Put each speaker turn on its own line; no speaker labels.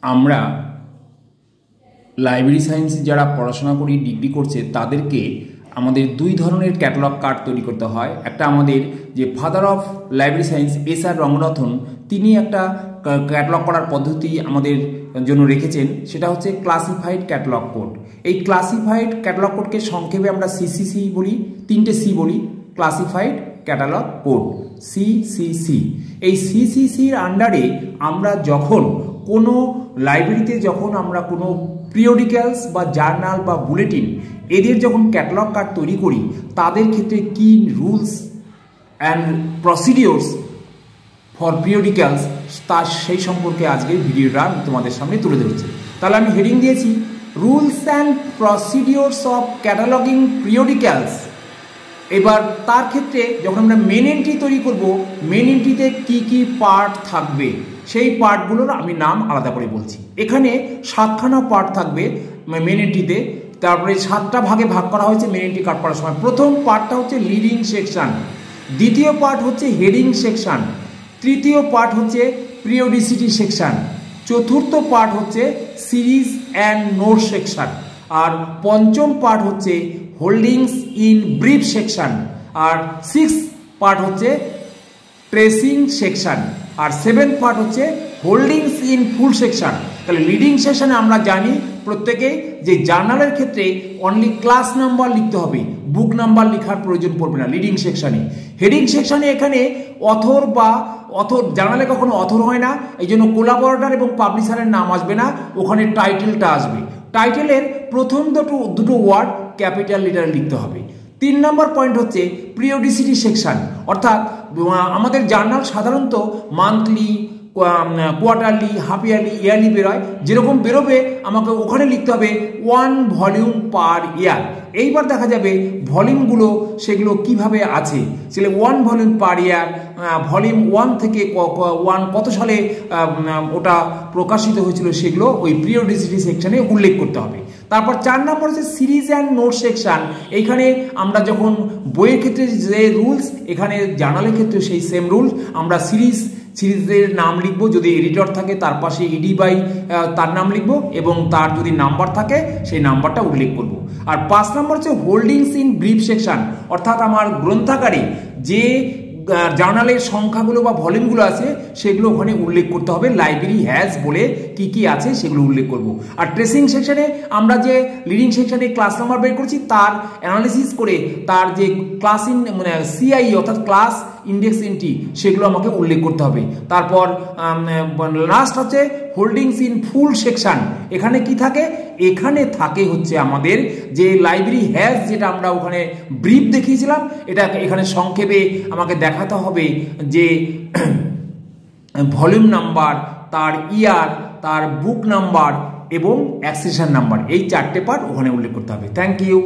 আমরা library science যারা পড়াশোনা করি ডিগ্রি করছে তাদেরকে আমাদের দুই ধরনের ক্যাটালগ কার্ড তৈরি করতে হয়। একটা আমাদের যে father of library science S.R.. Ranganathan তিনি একটা ক্যাটালগ করার পদ্ধতি আমাদের জন্য রেখেছেন, সেটা হচ্ছে ক্লাসিফাইড ক্যাটালগ কোড। এই ক্লাসিফাইড ক্যাটালগ কোডকে সংক্ষেপে আমরা সিসিসি বলি, তিনটে সি বলি, ক্লাসিফাইড ক্যাটালগ কোড সিসিসি। এই সিসিসির আন্ডারে আমরা যখন কোনো লাইব্রেরিতে যখন আমরা কোনো পিরিয়ডিক্যালস বা জার্নাল বা বুলেটিন এদের যখন ক্যাটালগ কার্ড তৈরি করি তাদের ক্ষেত্রে কি রুলস অ্যান্ড প্রসিডিওরস ফর পিরিয়ডিক্যালস তার সেই সম্পর্কে আজকের ভিডিওটা আমি তোমাদের সামনে তুলে ধরছি। তাহলে আমি হেডিং দিয়েছি rules and procedures of cataloguing periodicals. এবার তার ক্ষেত্রে যখন আমরা মেন এন্ট্রি তৈরি করব, মেন এন্ট্রিতে কি কি পার্ট থাকবে সেই পার্টগুলোর আমি নাম আলাদা করে বলছি। এখানে 7খানা পার্ট থাকবে মেন এন্ট্রিতে, তারপরে 7টা ভাগে ভাগ করা হয়েছে মেন এন্ট্রি কাট করার সময়। প্রথম পার্টটা হচ্ছে লিডিং সেকশন, দ্বিতীয় পার্ট হচ্ছে হেডিং সেকশন, তৃতীয় পার্ট হচ্ছে পিরিয়ডিসিটি সেকশন, চতুর্থ পার্ট হচ্ছে সিরিজ অ্যান্ড নোট সেকশন, আর পঞ্চম পার্ট হচ্ছে হোল্ডিংস ইন ব্রিফ সেকশন, আর 6th পার্ট হচ্ছে ট্রেসিং সেকশন, আর 7th পার্ট হচ্ছে হোল্ডিংস ইন ফুল সেকশন। তাহলে লিডিং সেকশনে আমরা জানি প্রত্যেকে যে জার্নালের ক্ষেত্রে অনলি ক্লাস নাম্বার লিখতে হবে, বুক নাম্বার লেখার প্রয়োজন পড়বে না লিডিং সেকশনে। হেডিং সেকশনে এখানে অথর বা জার্নালে কখনো অথর হয় না, এই জন্য কোলাবরেটর এবং পাবলিশারের নাম আসবে না, ওখানে টাইটেলটা আসবে। টাইটেলের প্রথম দুটো ওয়ার্ড ক্যাপিটাল লেটারে লিখতে হবে। 3 নম্বর পয়েন্ট হচ্ছে পিরিয়ডিসিটি সেকশন, অর্থাৎ আমাদের জার্নাল সাধারণত monthly, quarterly, half yearly, yearly বেরোয়, যেরকম বেরোবে আমাকে ওখানে লিখতে হবে 1 ভলিউম পার ইয়ার। এইবার দেখা যাবে ভলিউমগুলো সেগুলো কিভাবে আছে, সেগুলো 1 ভলিউম পার ইয়ার, ভলিউম 1 থেকে 1 কত সালে ওটা প্রকাশিত হয়েছিল সেগুলো ওই পিরিয়ডিসিটি সেকশনে উল্লেখ করতে হবে। তারপর 4 নম্বর হচ্ছে সিরিজ অ্যান্ড নোট সেকশন। এইখানে আমরা যখন বইয়ের ক্ষেত্রে যে রুলস, এখানে জার্নালের ক্ষেত্রে সেই সেম রুলস। আমরা সিরিজের নাম লিখবো, যদি এডিটর থাকে তার পাশে ইডি বাই তার নাম লিখবো, এবং তার যদি নাম্বার থাকে সেই নাম্বারটা উল্লেখ করব। আর 5 নম্বর হচ্ছে হোল্ডিংস ইন ব্রিফ সেকশন, অর্থাৎ আমার গ্রন্থাগারে যে জার্নালের সংখ্যাগুলো বা ভলিউমগুলো আছে সেগুলো ওখানে উল্লেখ করতে হবে, লাইব্রেরি হ্যাজ বলে কি কি আছে সেগুলো উল্লেখ করব। আর ট্রেসিং সেকশনে আমরা যে লিডিং সেকশনে ক্লাস নাম্বার বের করছি তার অ্যানালিসিস করে তার যে ক্লাস সিআই অর্থাৎ ক্লাস ইন্ডেক্স এন্ট্রি সেগুলো আমাকে উল্লেখ করতে হবে। তারপর লাস্ট হচ্ছে হোল্ডিংস ইন ফুল সেকশন। এখানে কি থাকে, এখানে থাকে হচ্ছে আমাদের যে লাইব্রেরি হ্যাজ, যেটা আমরা ওখানে ব্রিফ দেখিয়েছিলাম, এটা এখানে সংক্ষেপে আমাকে দেখাতে হবে যে ভলিউম নাম্বার, তার ইয়ার, তার বুক নাম্বার এবং অ্যাক্সেশন নাম্বার, এই 4টে পার্ট ওখানে উল্লেখ করতে হবে। Thank you.